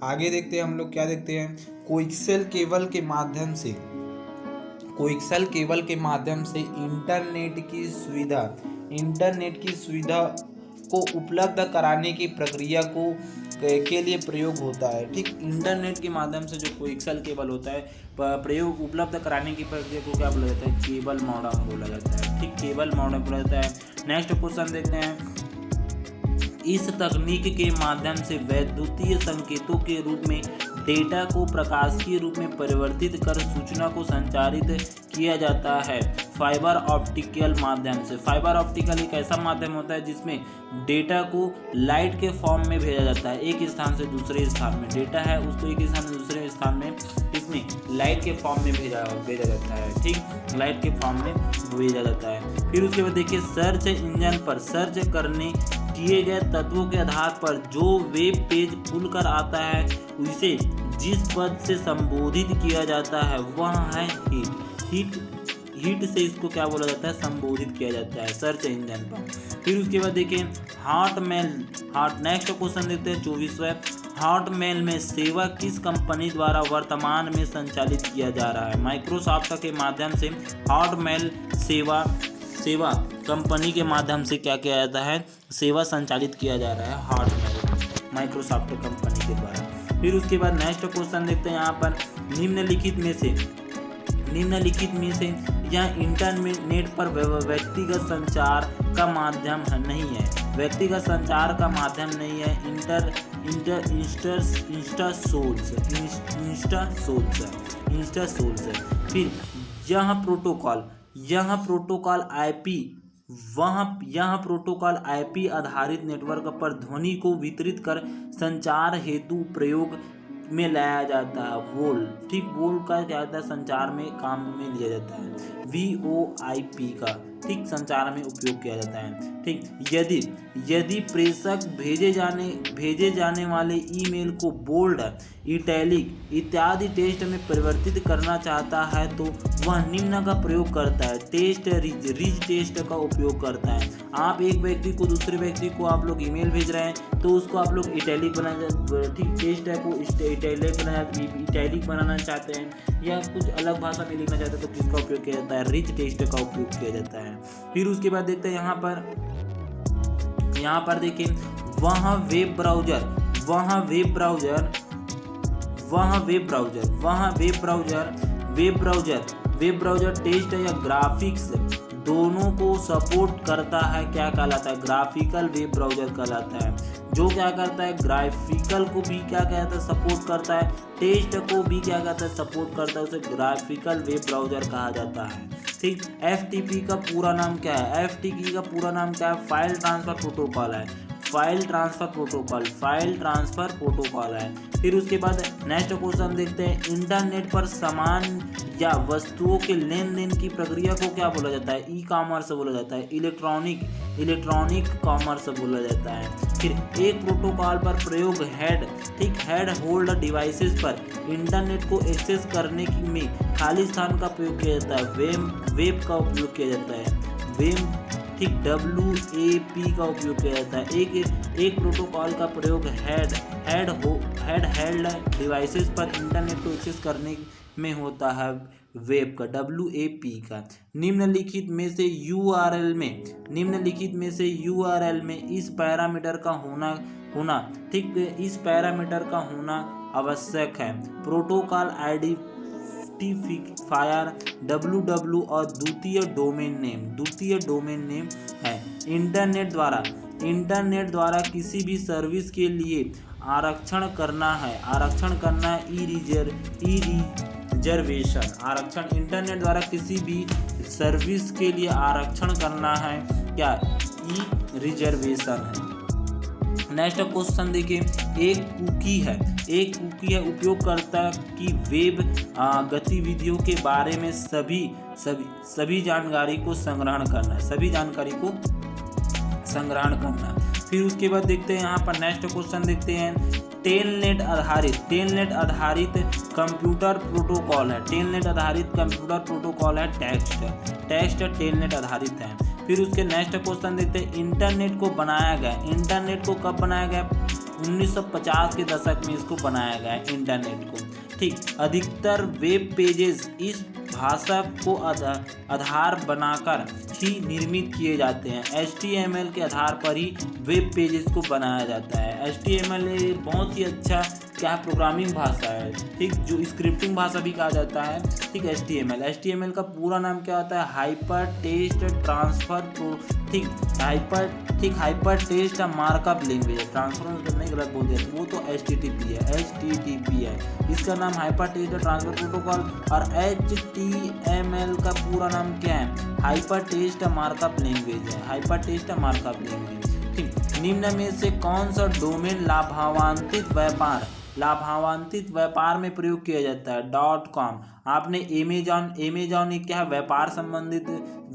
आगे देखते हैं हम लोग क्या देखते हैं, कोएक्सियल केबल के माध्यम से, कोएक्सियल केबल के माध्यम से इंटरनेट की सुविधा को उपलब्ध कराने की प्रक्रिया को के लिए प्रयोग होता है। ठीक, इंटरनेट के माध्यम से जो कोएक्सियल केबल होता है प्रयोग उपलब्ध कराने की प्रक्रिया को क्या बोला जाता है, केबल मॉडेम बोला जाता है। ठीक, केबल मॉडेम बोला जाता है। नेक्स्ट क्वेश्चन देखते हैं, इस तकनीक के माध्यम से वैद्युतीय संकेतों के रूप में डेटा को प्रकाशिकीय रूप में परिवर्तित कर सूचना को संचारित किया जाता है फाइबर ऑप्टिकल माध्यम से। फाइबर ऑप्टिकल एक ऐसा माध्यम होता है जिसमें डेटा को लाइट के फॉर्म में भेजा जाता है, एक स्थान से दूसरे स्थान में डेटा है उसको एक स्थान से दूसरे स्थान में इसमें लाइट के फॉर्म में भेजा जाता है। ठीक, लाइट के फॉर्म में भेजा जाता है। फिर उसके बाद देखिए, सर्च इंजन पर सर्च करने किए गए तत्वों के आधार पर जो वेब पेज खुलकर आता है उसे जिस पद से संबोधित किया जाता है वह है हिट से इसको क्या बोला जाता है, संबोधित किया जाता है सर्च इंजन पर। फिर उसके बाद देखिए, नेक्स्ट क्वेश्चन देखते हैं 24वां, हॉटमेल में सेवा किस कंपनी द्वारा वर्तमान में संचालित किया जा रहा है। माइक्रोसॉफ्ट के माध्यम से हॉटमेल सेवा कंपनी के माध्यम से क्या किया जाता है, सेवा संचालित किया जा रहा है हॉटमेल माइक्रोसॉफ्ट कंपनी के द्वारा। फिर उसके बाद नेक्स्ट क्वेश्चन देखते हैं यहाँ पर, निम्नलिखित में से यह इंटरनेट पर व्यक्तिगत संचार का माध्यम नहीं है, व्यक्तिगत संचार का माध्यम नहीं है, इंस्टा सोर्स। फिर यह प्रोटोकॉल आईपी आधारित नेटवर्क पर ध्वनि को वितरित कर संचार हेतु प्रयोग में लाया जाता है। वोल, ठीक, वोल का क्या होता है, संचार में काम में लिया जाता है। VoIP का ठीक संचार में उपयोग किया जाता है। ठीक, यदि प्रेषक भेजे जाने वाले ईमेल को बोल्ड, इटैलिक इत्यादि टेक्स्ट में परिवर्तित करना चाहता है तो वह निम्न का प्रयोग करता है, रिच टेक्स्ट का उपयोग करता है। आप एक व्यक्ति को दूसरे व्यक्ति को आप लोग ईमेल भेज रहे हैं तो उसको आप लोग इटैलिक ठीक टेक्स्ट है को इटैलिक बनाना चाहते हैं या कुछ अलग भाषा में लिखना चाहते हैं तो किसका उपयोग किया जाता है, रिच टेक्स्ट का उपयोग किया जाता है। फिर उसके बाद देखते हैं यहाँ पर देखिए, वहाँ वेब ब्राउज़र टेक्स्ट या ग्राफिक्स दोनों को सपोर्ट करता है, क्या कहलाता है, ग्राफिकल वेब ब्राउज़र कहलाता है। जो क्या करता है, ग्राफिकल को भी क्या कहता है, सपोर्ट करता है, टेक्स्ट को भी क्या कहता है, सपोर्ट करता है, उसे ग्राफिकल वेब ब्राउज़र कहा जाता है। ठीक, FTP का पूरा नाम क्या है, FTP का पूरा नाम क्या है, फाइल ट्रांसफ़र प्रोटोकॉल है। फिर उसके बाद नेक्स्ट क्वेश्चन देखते हैं, इंटरनेट पर सामान या वस्तुओं के लेन देन की प्रक्रिया को क्या बोला जाता है, ई-कॉमर्स बोला जाता है, इलेक्ट्रॉनिक कॉमर्स बोला जाता है। फिर एक प्रोटोकॉल पर प्रयोग हेड होल्ड डिवाइसेस पर इंटरनेट को एक्सेस करने में खाली स्थान का प्रयोग किया जाता है, वेब का उपयोग किया जाता है, ठीक, WAP का उपयोग किया जाता है। एक प्रोटोकॉल का प्रयोग हेड हेल्ड डिवाइसेस पर इंटरनेट को एक्सेस करने में होता है, वेब का WAP का। निम्नलिखित में से URL में इस पैरामीटर का होना ठीक, इस पैरामीटर का होना आवश्यक है, प्रोटोकॉल आइडेंटिफायर www और द्वितीय डोमेन नेम है। इंटरनेट द्वारा किसी भी सर्विस के लिए आरक्षण करना है ई रिजर्वेशन। इंटरनेट द्वारा किसी भी सर्विस के लिए आरक्षण करना है क्या, ई रिजर्वेशन है। नेक्स्ट क्वेश्चन देखिए, एक कुकी है उपयोगकर्ता की वेब गतिविधियों के बारे में सभी जानकारी को संग्रहण करना। फिर उसके बाद देखते हैं यहाँ पर नेक्स्ट क्वेश्चन देखते हैं, टेलनेट आधारित कंप्यूटर प्रोटोकॉल है, टेक्स्ट टेलनेट आधारित है। फिर उसके नेक्स्ट क्वेश्चन देखते हैं, इंटरनेट को कब बनाया गया, 1950 के दशक में इसको बनाया गया है इंटरनेट को। ठीक, अधिकतर वेब पेजेस इस भाषा को आधार बनाकर ही निर्मित किए जाते हैं। HTML के आधार पर ही वेब पेजेस को बनाया जाता है। HTML एक बहुत ही अच्छा क्या प्रोग्रामिंग भाषा है, ठीक, जो स्क्रिप्टिंग भाषा भी कहा जाता है। ठीक, HTML का पूरा नाम क्या होता है? Hyper text transfer, hyper text markup language है। ट्रांसफर करने गलत बोल दिया, वो तो HTTP है। इसका नाम हाइपर टेक्स्ट ट्रांसफर प्रोटोकॉल। और HTML का पूरा नाम क्या है? हाइपर टेक्स्ट मार्कअप लैंग्वेज है। Hyper text markup language. ठीक, निम्न में से कौन सा डोमेन लाभान्वित व्यापार में प्रयोग किया जाता है? .com। आपने अमेजॉन एक क्या है? व्यापार संबंधित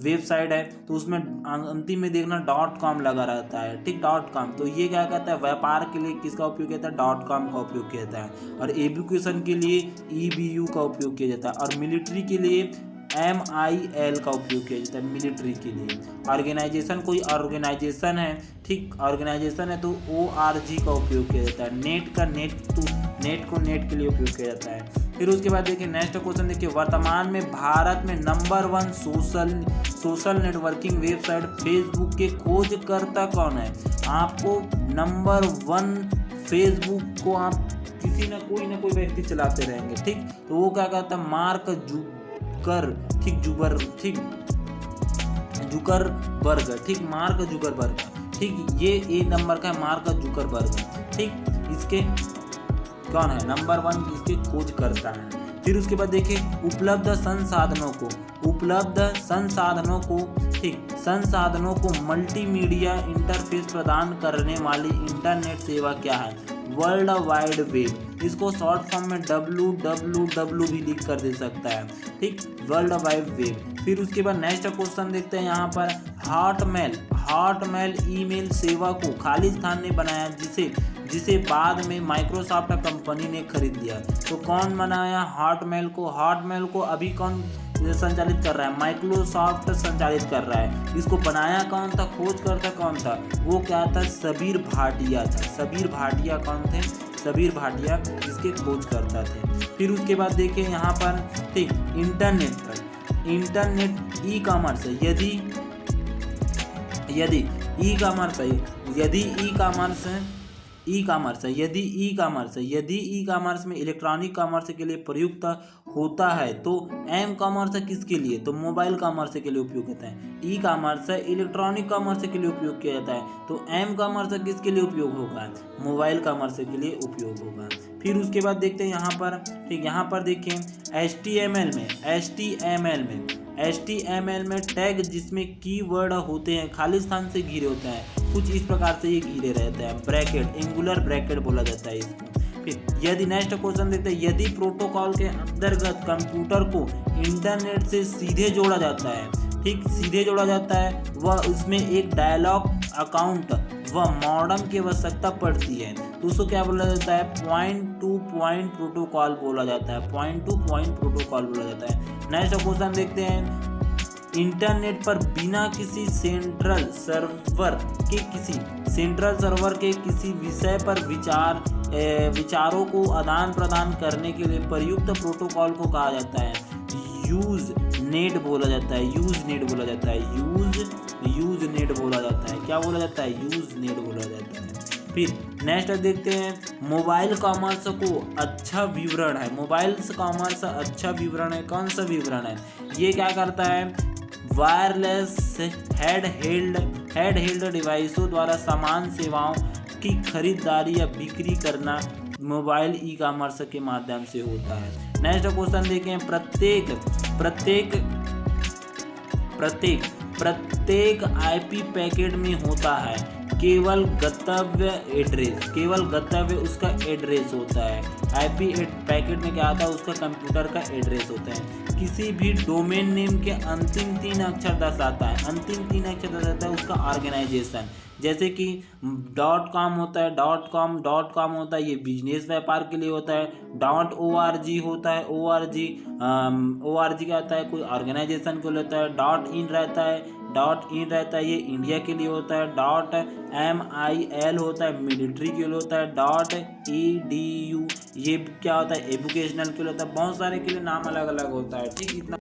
वेबसाइट है, तो उसमें अंतिम में देखना .com लगा रहता है। ठीक, .com, तो ये क्या कहता है? व्यापार के लिए किसका उपयोग किया जाता है? .com का उपयोग किया जाता है। और एजुकेशन के लिए EBU का उपयोग किया जाता है। और मिलिट्री के लिए MIL का उपयोग किया जाता है। मिलिट्री के लिए ऑर्गेनाइजेशन, कोई ऑर्गेनाइजेशन है, ठीक, ऑर्गेनाइजेशन है तो ORG का उपयोग किया जाता है। नेट के लिए उपयोग किया जाता है। फिर उसके बाद देखिए नेक्स्ट क्वेश्चन देखिए, वर्तमान में भारत में number 1 social networking website Facebook के खोजकर्ता कौन है? आपको नंबर 1 फेसबुक को आप किसी ना कोई व्यक्ति चलाते रहेंगे। ठीक, तो वो क्या कहता है? Mark Zuckerberg. ठीक, ये ए नंबर का है, मार्क जुकरबर्ग। ठीक, इसके कौन है? नंबर 1 इसके खोज करता है। फिर उसके बाद देखिए उपलब्ध संसाधनों को मल्टीमीडिया इंटरफेस प्रदान करने वाली इंटरनेट सेवा क्या है? World wide web. इसको शॉर्ट फॉर्म में WWW भी लिख कर दे सकता है। ठीक, वर्ल्ड वाइड वेब। फिर उसके बाद नेक्स्ट क्वेश्चन देखते हैं यहाँ पर, हॉटमेल ईमेल सेवा को खालिस्तान ने बनाया, जिसे बाद में माइक्रोसॉफ्ट कंपनी ने खरीद लिया। तो कौन बनाया हॉटमेल को अभी कौन संचालित कर रहा है? माइक्रोसॉफ्ट संचालित कर रहा है। इसको बनाया कौन था? खोजकर्ता कौन था? वो क्या था? सबीर भाटिया था। सबीर भाटिया कौन थे? सबीर भाटिया इसके खोजकर्ता थे। फिर उसके बाद देखिए यहाँ पर, ठीक, इंटरनेट ई कॉमर्स है। यदि ई कॉमर्स में इलेक्ट्रॉनिक कॉमर्स के लिए प्रयुक्त होता है, तो एम कॉमर्स किसके लिए? तो मोबाइल कॉमर्स के लिए उपयोग होता है। ई कॉमर्स इलेक्ट्रॉनिक कॉमर्स के लिए उपयोग किया जाता है, तो एम कॉमर्स किसके लिए उपयोग होगा? मोबाइल कॉमर्स के लिए उपयोग होगा। फिर उसके बाद देखते हैं यहाँ पर, ठीक, यहाँ पर देखिए HTML में टैग जिसमें कीवर्ड होते हैं खालिस्तान से घिरे होते हैं। कुछ इस प्रकार से ये घिरे रहते हैं। ब्रैकेट, एंगुलर ब्रैकेट बोला जाता है इसको। फिर यदि नेक्स्ट क्वेश्चन देखते हैं, यदि प्रोटोकॉल के अंतर्गत कंप्यूटर को इंटरनेट से सीधे जोड़ा जाता है, ठीक, सीधे जोड़ा जाता है, वह उसमें एक डायलॉग अकाउंट व मॉडेम की आवश्यकता पड़ती है, तो उसको क्या बोला जाता है? पॉइंट टू पॉइंट प्रोटोकॉल बोला जाता है। पॉइंट टू पॉइंट प्रोटोकॉल बोला जाता है। नेक्स्ट क्वेश्चन देखते हैं, इंटरनेट पर बिना किसी सेंट्रल सर्वर के किसी विषय पर विचारों को आदान प्रदान करने के लिए प्रयुक्त प्रोटोकॉल को कहा जाता है यूज नेट बोला जाता है। यूज नेट बोला जाता है। क्या बोला जाता है? यूज नेट बोला जाता है। फिर नेक्स्ट देखते हैं, मोबाइल कॉमर्स को अच्छा विवरण है। कौन सा विवरण है? ये क्या करता है? वायरलेस हैंडहेल्ड डिवाइसों द्वारा सामान सेवाओं की खरीदारी या बिक्री करना मोबाइल ई कॉमर्स के माध्यम से होता है। नेक्स्ट क्वेश्चन देखें, प्रत्येक आईपी पैकेट में होता है केवल गंतव्य उसका एड्रेस होता है। आईपी पैकेट में क्या आता है? उसका कंप्यूटर का एड्रेस होता है। किसी भी डोमेन नेम के अंतिम 3 अक्षर दर्शाता है उसका ऑर्गेनाइजेशन। जैसे कि .com होता है, .com होता है, ये बिजनेस व्यापार के लिए होता है। .org होता है, ORG क्या होता है? कोई ऑर्गेनाइजेशन को लेता है। .in रहता है, .in रहता है ये इंडिया के लिए होता है। .mil होता है मिलिट्री के लिए होता है। .edu ये क्या होता है एजुकेशनल के लिए होता है। बहुत सारे के लिए नाम अलग अलग होता है, ठीक। इतना